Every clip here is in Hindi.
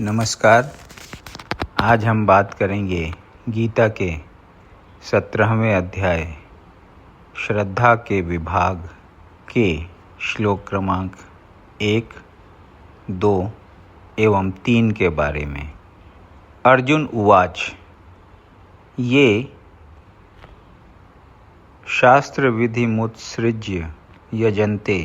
नमस्कार। आज हम बात करेंगे गीता के 17वें अध्याय श्रद्धा के विभाग के श्लोक क्रमांक 1, 2 एवं 3 के बारे में। अर्जुन उवाच। ये शास्त्र विधिमुत्सृज्य यजन्ते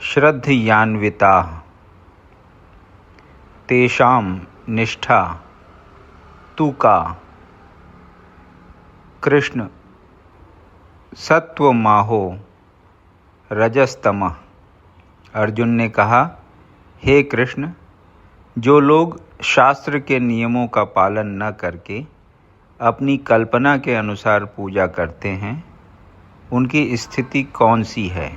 श्रद्धयान्विताः तेषां निष्ठा तु का कृष्ण सत्वमाहो रजस्तमः। अर्जुन ने कहा, हे कृष्ण, जो लोग शास्त्र के नियमों का पालन न करके अपनी कल्पना के अनुसार पूजा करते हैं, उनकी स्थिति कौन सी है?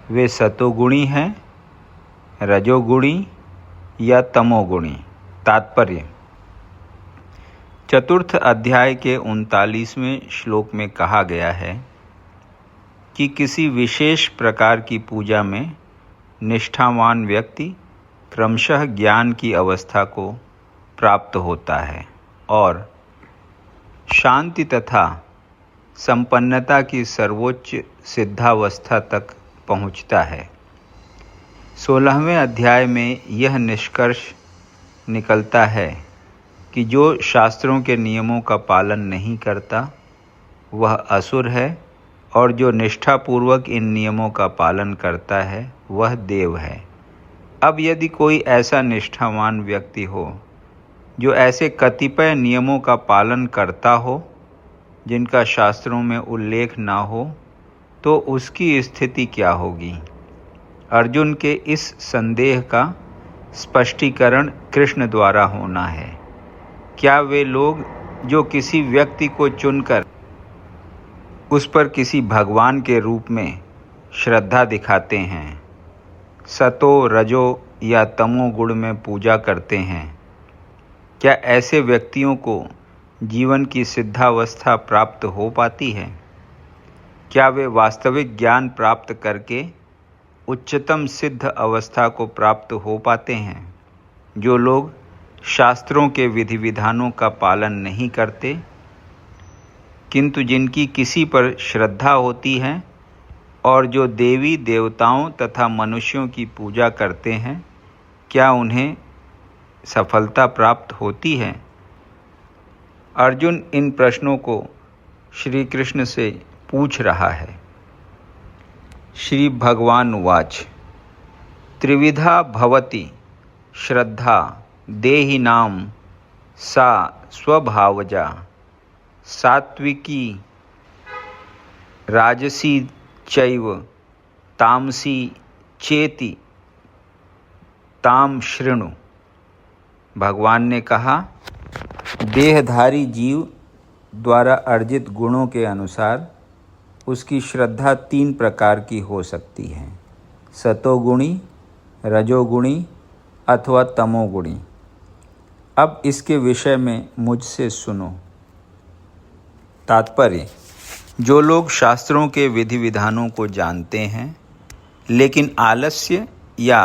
वे सतोगुणी हैं, रजोगुणी या तमोगुणी? तात्पर्य। चतुर्थ अध्याय के 39वें श्लोक में कहा गया है कि किसी विशेष प्रकार की पूजा में निष्ठावान व्यक्ति क्रमशः ज्ञान की अवस्था को प्राप्त होता है और शांति तथा संपन्नता की सर्वोच्च सिद्धावस्था तक पहुंचता है। 16वें अध्याय में यह निष्कर्ष निकलता है कि जो शास्त्रों के नियमों का पालन नहीं करता वह असुर है और जो निष्ठापूर्वक इन नियमों का पालन करता है वह देव है। अब यदि कोई ऐसा निष्ठावान व्यक्ति हो जो ऐसे कतिपय नियमों का पालन करता हो जिनका शास्त्रों में उल्लेख ना हो, तो उसकी स्थिति क्या होगी? अर्जुन के इस संदेह का स्पष्टीकरण कृष्ण द्वारा होना है। क्या वे लोग जो किसी व्यक्ति को चुनकर उस पर किसी भगवान के रूप में श्रद्धा दिखाते हैं, सतो, रजो या तमो गुण में पूजा करते हैं, क्या ऐसे व्यक्तियों को जीवन की सिद्धावस्था प्राप्त हो पाती है? क्या वे वास्तविक ज्ञान प्राप्त करके उच्चतम सिद्ध अवस्था को प्राप्त हो पाते हैं? जो लोग शास्त्रों के विधि विधानों का पालन नहीं करते किंतु जिनकी किसी पर श्रद्धा होती है और जो देवी देवताओं तथा मनुष्यों की पूजा करते हैं, क्या उन्हें सफलता प्राप्त होती है? अर्जुन इन प्रश्नों को श्री कृष्ण से पूछ रहा है। श्री भगवान उवाच। त्रिविधा भवति श्रद्धा देहिनां सा स्वभावजा सात्विकी राजसी चैव तामसी चेति ताम शृणु। भगवान ने कहा, देहधारी जीव द्वारा अर्जित गुणों के अनुसार उसकी श्रद्धा 3 प्रकार की हो सकती है: सतोगुणी, रजोगुणी अथवा तमोगुणी। अब इसके विषय में मुझसे सुनो। तात्पर्य। जो लोग शास्त्रों के विधि विधानों को जानते हैं लेकिन आलस्य या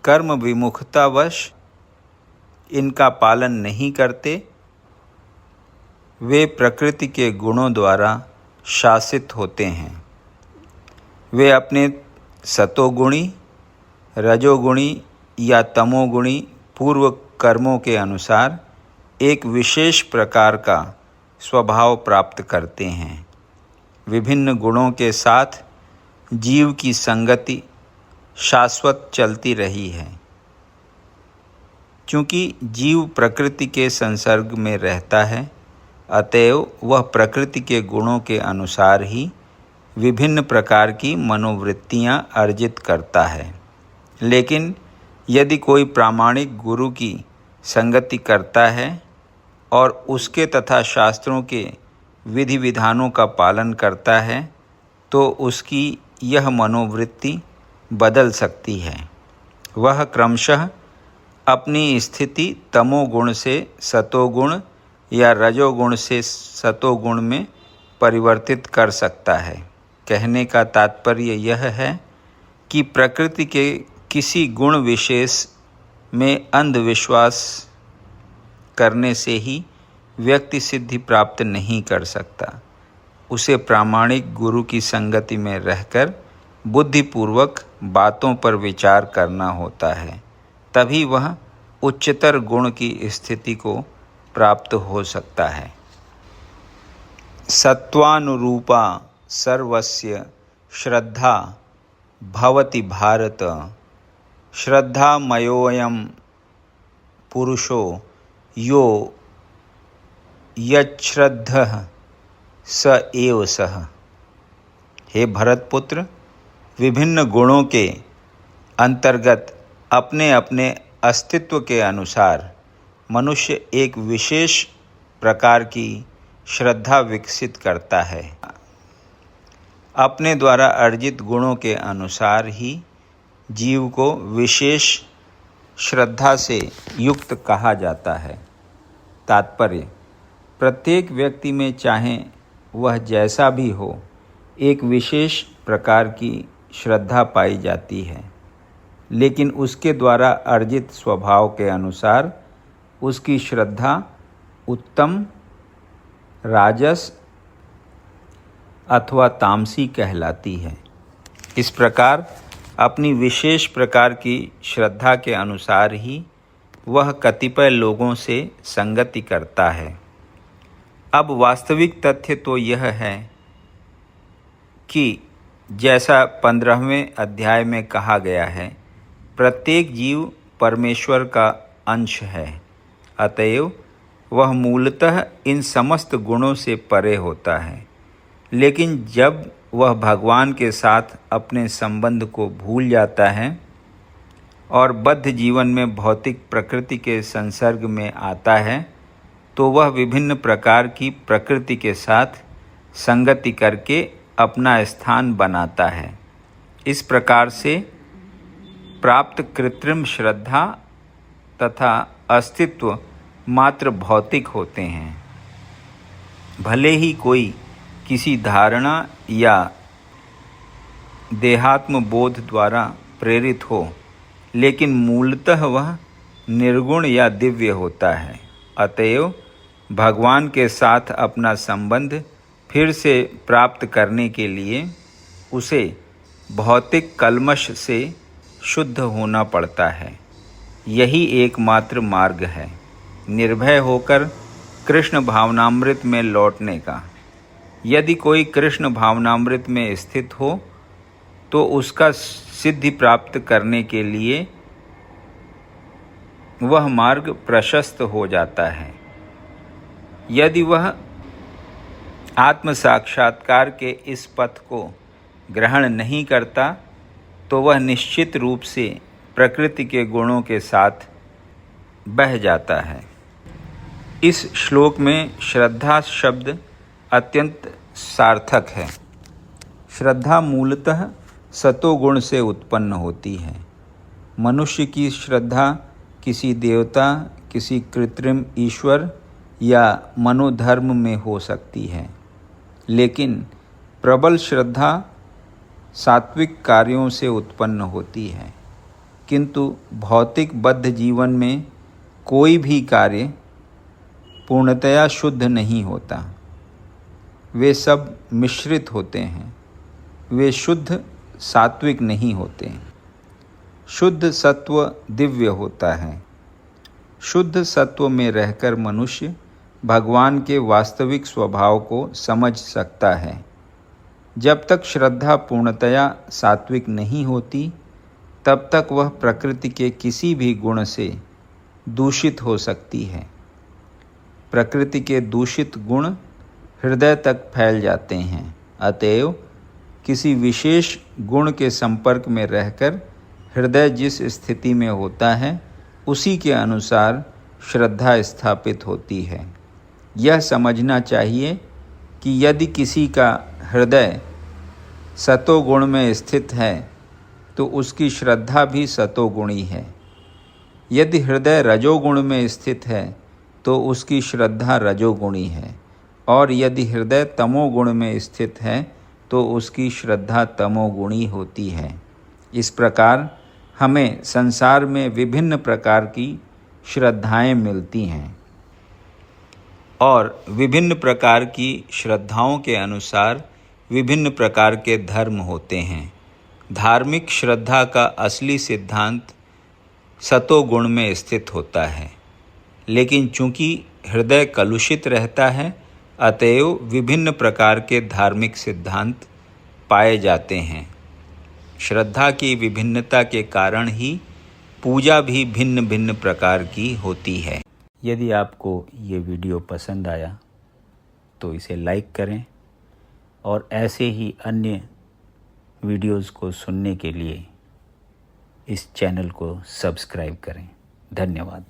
कर्म विमुखतावश इनका पालन नहीं करते, वे प्रकृति के गुणों द्वारा शासित होते हैं। वे अपने सतोगुणी, रजोगुणी या तमोगुणी पूर्व कर्मों के अनुसार एक विशेष प्रकार का स्वभाव प्राप्त करते हैं। विभिन्न गुणों के साथ जीव की संगति शाश्वत चलती रही है। चूँकि जीव प्रकृति के संसर्ग में रहता है, अतएव वह प्रकृति के गुणों के अनुसार ही विभिन्न प्रकार की मनोवृत्तियां अर्जित करता है। लेकिन यदि कोई प्रामाणिक गुरु की संगति करता है और उसके तथा शास्त्रों के विधि विधानों का पालन करता है, तो उसकी यह मनोवृत्ति बदल सकती है। वह क्रमशः अपनी स्थिति तमोगुण से सतोगुण या रजोगुण से सतोगुण में परिवर्तित कर सकता है। कहने का तात्पर्य यह है कि प्रकृति के किसी गुण विशेष में अंधविश्वास करने से ही व्यक्ति सिद्धि प्राप्त नहीं कर सकता। उसे प्रामाणिक गुरु की संगति में रहकर बुद्धिपूर्वक बातों पर विचार करना होता है, तभी वह उच्चतर गुण की स्थिति को प्राप्त हो सकता है। सत्वानुरूपा सर्वस्य श्रद्धा भवति भारत, श्रद्धामयोऽयं पुरुषो यो यच्छ्रद्धः स एव सः। हे भरतपुत्र, विभिन्न गुणों के अंतर्गत अपने अपने अस्तित्व के अनुसार मनुष्य एक विशेष प्रकार की श्रद्धा विकसित करता है। अपने द्वारा अर्जित गुणों के अनुसार ही जीव को विशेष श्रद्धा से युक्त कहा जाता है। तात्पर्य: प्रत्येक व्यक्ति में चाहे वह जैसा भी हो, एक विशेष प्रकार की श्रद्धा पाई जाती है, लेकिन उसके द्वारा अर्जित स्वभाव के अनुसार उसकी श्रद्धा उत्तम, राजस अथवा तामसी कहलाती है। इस प्रकार अपनी विशेष प्रकार की श्रद्धा के अनुसार ही वह कतिपय लोगों से संगति करता है। अब वास्तविक तथ्य तो यह है कि जैसा 15वें अध्याय में कहा गया है, प्रत्येक जीव परमेश्वर का अंश है, अतएव वह मूलतः इन समस्त गुणों से परे होता है। लेकिन जब वह भगवान के साथ अपने संबंध को भूल जाता है और बद्ध जीवन में भौतिक प्रकृति के संसर्ग में आता है, तो वह विभिन्न प्रकार की प्रकृति के साथ संगति करके अपना स्थान बनाता है। इस प्रकार से प्राप्त कृत्रिम श्रद्धा तथा अस्तित्व मात्र भौतिक होते हैं। भले ही कोई किसी धारणा या देहात्म बोध द्वारा प्रेरित हो, लेकिन मूलतः वह निर्गुण या दिव्य होता है। अतएव भगवान के साथ अपना संबंध फिर से प्राप्त करने के लिए उसे भौतिक कल्मश से शुद्ध होना पड़ता है। यही एकमात्र मार्ग है निर्भय होकर कृष्ण भावनामृत में लौटने का। यदि कोई कृष्ण भावनामृत में स्थित हो तो उसका सिद्धि प्राप्त करने के लिए वह मार्ग प्रशस्त हो जाता है। यदि वह आत्म साक्षात्कार के इस पथ को ग्रहण नहीं करता तो वह निश्चित रूप से प्रकृति के गुणों के साथ बह जाता है। इस श्लोक में श्रद्धा शब्द अत्यंत सार्थक है। श्रद्धा मूलतः सतोगुण से उत्पन्न होती है। मनुष्य की श्रद्धा किसी देवता, किसी कृत्रिम ईश्वर या मनोधर्म में हो सकती है, लेकिन प्रबल श्रद्धा सात्विक कार्यों से उत्पन्न होती है। किंतु भौतिक बद्ध जीवन में कोई भी कार्य पूर्णतया शुद्ध नहीं होता। वे सब मिश्रित होते हैं। वे शुद्ध सात्विक नहीं होते। शुद्ध सत्व दिव्य होता है। शुद्ध सत्व में रहकर मनुष्य भगवान के वास्तविक स्वभाव को समझ सकता है। जब तक श्रद्धा पूर्णतया सात्विक नहीं होती, तब तक वह प्रकृति के किसी भी गुण से दूषित हो सकती है। प्रकृति के दूषित गुण हृदय तक फैल जाते हैं। अतएव किसी विशेष गुण के संपर्क में रहकर हृदय जिस स्थिति में होता है, उसी के अनुसार श्रद्धा स्थापित होती है। यह समझना चाहिए कि यदि किसी का हृदय सतोगुण में स्थित है तो उसकी श्रद्धा भी सतोगुणी है। यदि हृदय रजोगुण में स्थित है तो उसकी श्रद्धा रजोगुणी है, और यदि हृदय तमोगुण में स्थित है तो उसकी श्रद्धा तमोगुणी होती है। इस प्रकार हमें संसार में विभिन्न प्रकार की श्रद्धाएं मिलती हैं और विभिन्न प्रकार की श्रद्धाओं के अनुसार विभिन्न प्रकार के धर्म होते हैं। धार्मिक श्रद्धा का असली सिद्धांत सतोगुण में स्थित होता है, लेकिन चूंकि हृदय कलुषित रहता है, अतएव विभिन्न प्रकार के धार्मिक सिद्धांत पाए जाते हैं। श्रद्धा की विभिन्नता के कारण ही पूजा भी भिन्न भिन्न प्रकार की होती है। यदि आपको ये वीडियो पसंद आया तो इसे लाइक करें और ऐसे ही अन्य वीडियोज़ को सुनने के लिए इस चैनल को सब्सक्राइब करें। धन्यवाद।